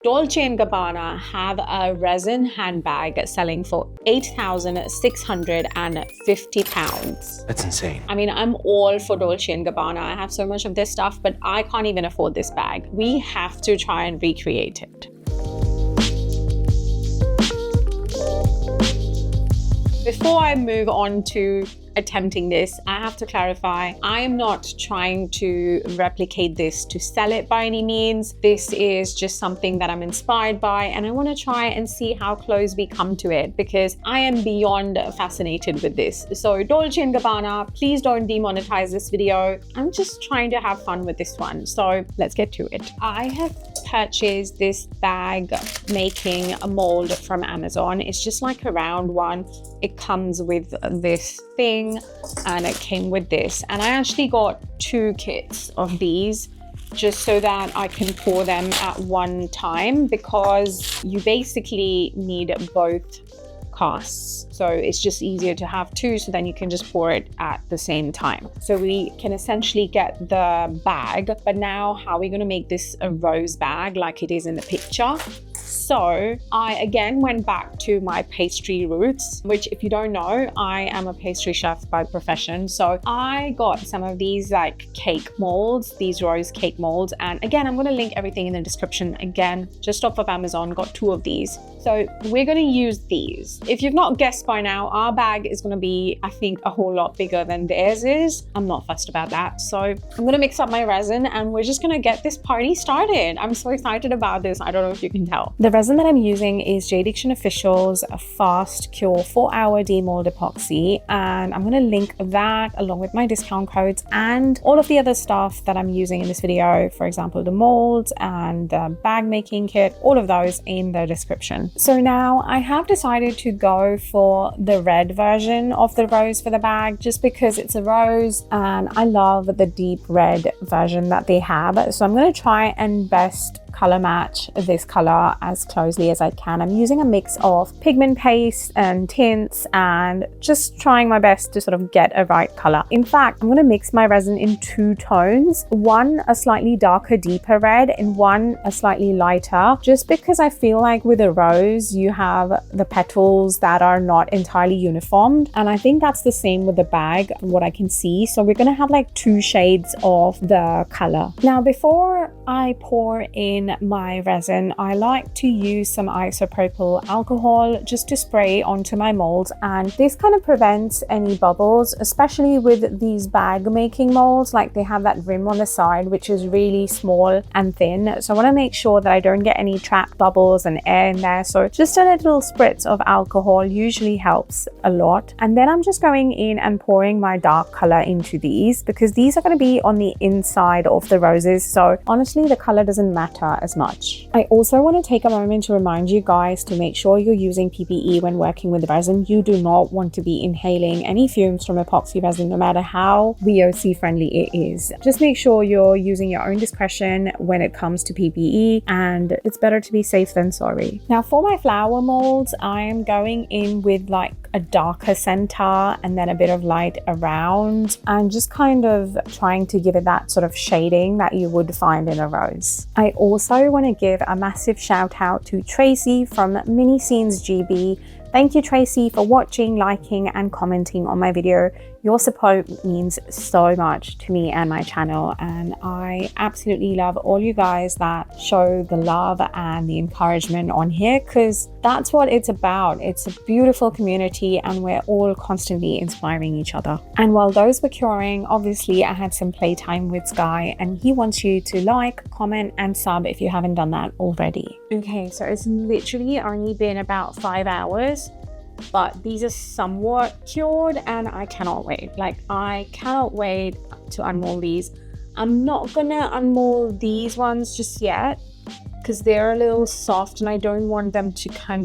Dolce & Gabbana have a resin handbag selling for £8,650. That's insane. I mean, I'm all for Dolce & Gabbana. I have so much of this stuff, but I can't even afford this bag. We have to try and recreate it. Before I move on to attempting this, I have to clarify, I am not trying to replicate this to sell it by any means. This is just something that I'm inspired by, and I want to try and see how close we come to it because I am beyond fascinated with this. So Dolce & Gabbana, please don't demonetize this video. I'm just trying to have fun with this one. So let's get to it. I have purchased this bag making a mold from Amazon. It's just like a round one. It comes with this thing and it came with this, and I actually got 2 kits of these just so that I can pour them at one time because you basically need both casts. So it's just easier to have 2, so then you can just pour it at the same time. So we can essentially get the bag, but now how are we going to make this a rose bag like it is in the picture? So I again went back to my pastry roots, which if you don't know, I am a pastry chef by profession. So I got some of these like cake molds, these rose cake molds. And again, I'm going to link everything in the description. Again, just off of Amazon, got 2 of these. So we're going to use these. If you've not guessed by now, our bag is going to be, I think, a whole lot bigger than theirs is. I'm not fussed about that. So I'm going to mix up my resin and we're just going to get this party started. I'm so excited about this. I don't know if you can tell. The resin that I'm using is J. Diction Official's Fast Cure 4-hour demold epoxy, and I'm going to link that along with my discount codes and all of the other stuff that I'm using in this video, for example the molds and the bag making kit, all of those in the description. So now I have decided to go for the red version of the rose for the bag just because it's a rose and I love the deep red version that they have. So I'm going to try and best color match this color as closely as I can. I'm using a mix of pigment paste and tints and just trying my best to sort of get a right color. In fact, I'm going to mix my resin in 2 tones, one a slightly darker, deeper red and one a slightly lighter, just because I feel like with a rose you have the petals that are not entirely uniformed, and I think that's the same with the bag from what I can see. So we're going to have like 2 shades of the color. Now before I pour in my resin, I like to use some isopropyl alcohol just to spray onto my molds, and this kind of prevents any bubbles, especially with these bag making molds. Like they have that rim on the side which is really small and thin, so I want to make sure that I don't get any trapped bubbles and air in there. So just a little spritz of alcohol usually helps a lot, and then I'm just going in and pouring my dark color into these because these are going to be on the inside of the roses, so honestly the color doesn't matter as much. I also want to take a moment to remind you guys to make sure you're using PPE when working with resin. You do not want to be inhaling any fumes from epoxy resin, no matter how VOC friendly it is. Just make sure you're using your own discretion when it comes to PPE, and it's better to be safe than sorry. Now for my flower molds, I am going in with like a darker center and then a bit of light around, and just kind of trying to give it that sort of shading that you would find in a rose. I also want to give a massive shout out to Tracy from Mini Scenes GB. Thank you, Tracy, for watching, liking and commenting on my video. Your support means so much to me and my channel, and I absolutely love all you guys that show the love and the encouragement on here, because that's what it's about. It's a beautiful community and we're all constantly inspiring each other. And while those were curing, obviously I had some playtime with Sky, and he wants you to like, comment and sub if you haven't done that already. Okay, so it's literally only been about 5 hours, but these are somewhat cured and I cannot wait. Like I cannot wait to unmold these. I'm not gonna unmold these ones just yet because they're a little soft and I don't want them to I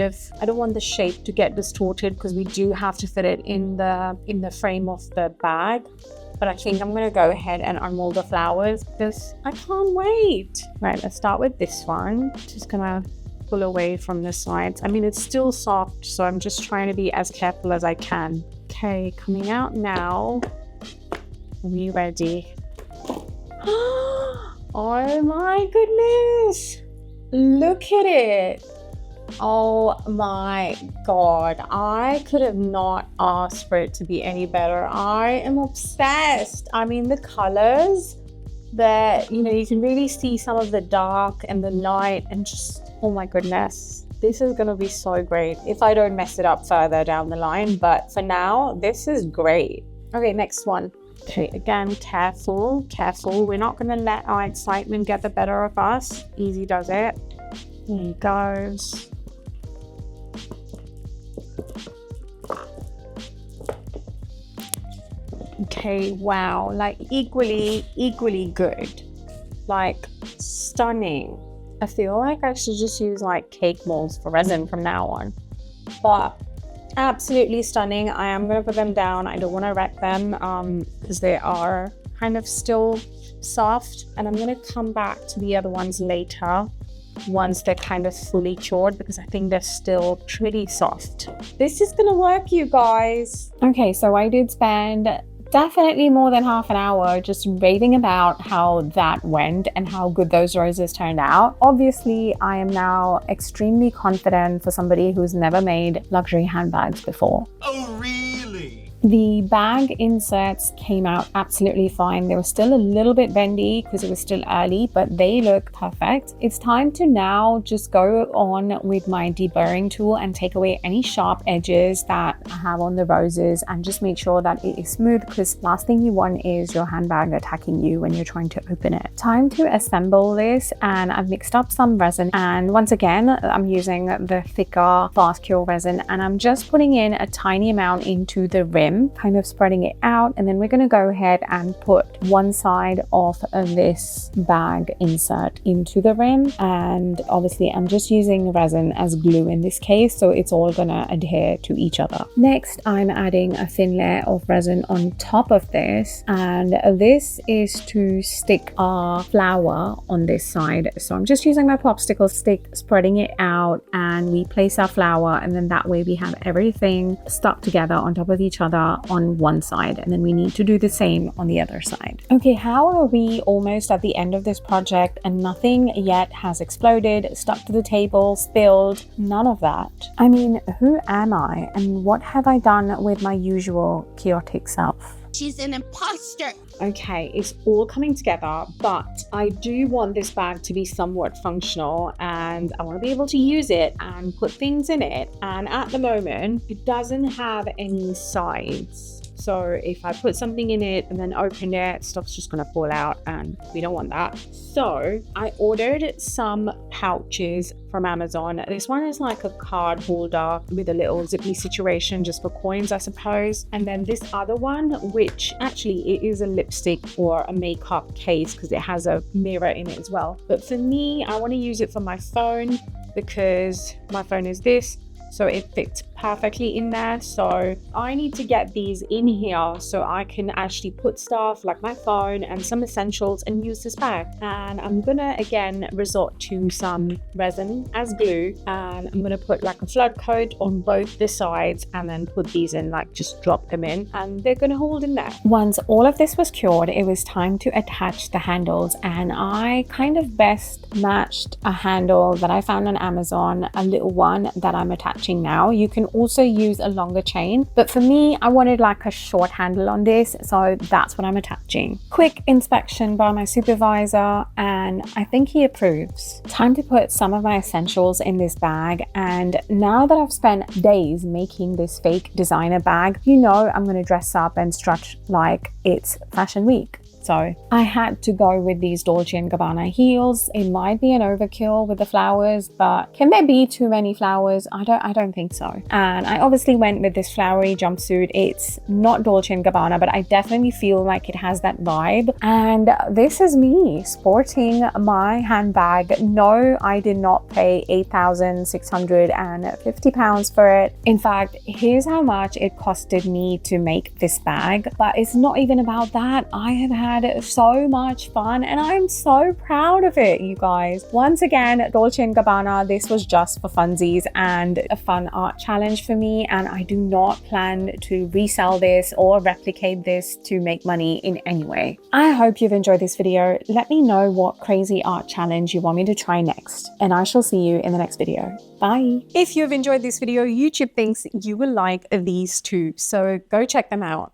don't want the shape to get distorted because we do have to fit it in the frame of the bag. But I think I'm gonna go ahead and unmold the flowers because I can't wait. Right, let's start with this one. Just gonna pull away from the sides. I mean, it's still soft, so I'm just trying to be as careful as I can. Okay, coming out now. Are you ready? Oh my goodness! Look at it. Oh my God. I could have not asked for it to be any better. I am obsessed. I mean, the colors that, you can really see some of the dark and the light and just, oh my goodness. This is going to be so great if I don't mess it up further down the line. But for now, this is great. Okay, next one. Okay, again, careful. We're not going to let our excitement get the better of us. Easy does it. Here he goes. Okay, wow. Like equally good. Like stunning. I feel like I should just use like cake molds for resin from now on. But absolutely stunning. I am going to put them down. I don't want to wreck them because they are kind of still soft. And I'm going to come back to the other ones later once they're kind of fully cured, because I think they're still pretty soft. This is going to work, you guys. Okay, so I did spend definitely more than half an hour just raving about how that went and how good those roses turned out. Obviously, I am now extremely confident for somebody who's never made luxury handbags before. Oh, really? The bag inserts came out absolutely fine. They were still a little bit bendy because it was still early, but they look perfect. It's time to now just go on with my deburring tool and take away any sharp edges that I have on the roses and just make sure that it is smooth, because last thing you want is your handbag attacking you when you're trying to open it. Time to assemble this, and I've mixed up some resin, and once again I'm using the thicker fast cure resin, and I'm just putting in a tiny amount into the rim, kind of spreading it out, and then we're going to go ahead and put one side of this bag insert into the rim. And obviously I'm just using resin as glue in this case, so it's all gonna adhere to each other. Next, I'm adding a thin layer of resin on top of this, and this is to stick our flower on this side. So I'm just using my popsicle stick, spreading it out, and we place our flower, and then that way we have everything stuck together on top of each other on one side, and then we need to do the same on the other side. Okay, how are we almost at the end of this project and nothing yet has exploded, stuck to the table, spilled? None of that. I mean, who am I and what have I done with my usual chaotic self? She's an imposter. Okay, it's all coming together, but I do want this bag to be somewhat functional, and I want to be able to use it and put things in it. And at the moment, it doesn't have any sides. So if I put something in it and then open it, stuff's just gonna fall out, and we don't want that. So I ordered some pouches from Amazon. This one is like a card holder with a little zippy situation just for coins, I suppose. And then this other one, which actually it is a lipstick or a makeup case because it has a mirror in it as well. But for me, I want to use it for my phone because my phone is this. So it fits perfectly in there. So I need to get these in here so I can actually put stuff like my phone and some essentials and use this bag. And I'm gonna again resort to some resin as glue, and I'm gonna put like a flood coat on both the sides and then put these in, like just drop them in, and they're gonna hold in there. Once all of this was cured, it was time to attach the handles, and I kind of best matched a handle that I found on Amazon, a little one that I'm attaching now. You can also use a longer chain, but for me, I wanted like a short handle on this, so that's what I'm attaching. Quick inspection by my supervisor, and I think he approves. Time to put some of my essentials in this bag, and now that I've spent days making this fake designer bag, you know I'm going to dress up and strut like it's fashion week. So I had to go with these Dolce Gabbana heels. It might be an overkill with the flowers, but can there be too many flowers? I don't think so. And I obviously went with this flowery jumpsuit. It's not Dolce Gabbana, but I definitely feel like it has that vibe. And this is me sporting my handbag. No, I did not pay £8,650 for it. In fact, here's how much it costed me to make this bag. But it's not even about that. I have had had so much fun and I'm so proud of it, you guys. Once again, Dolce & Gabbana, this was just for funsies and a fun art challenge for me, and I do not plan to resell this or replicate this to make money in any way. I hope you've enjoyed this video. Let me know what crazy art challenge you want me to try next, and I shall see you in the next video. Bye. If you've enjoyed this video, YouTube thinks you will like these two, so go check them out.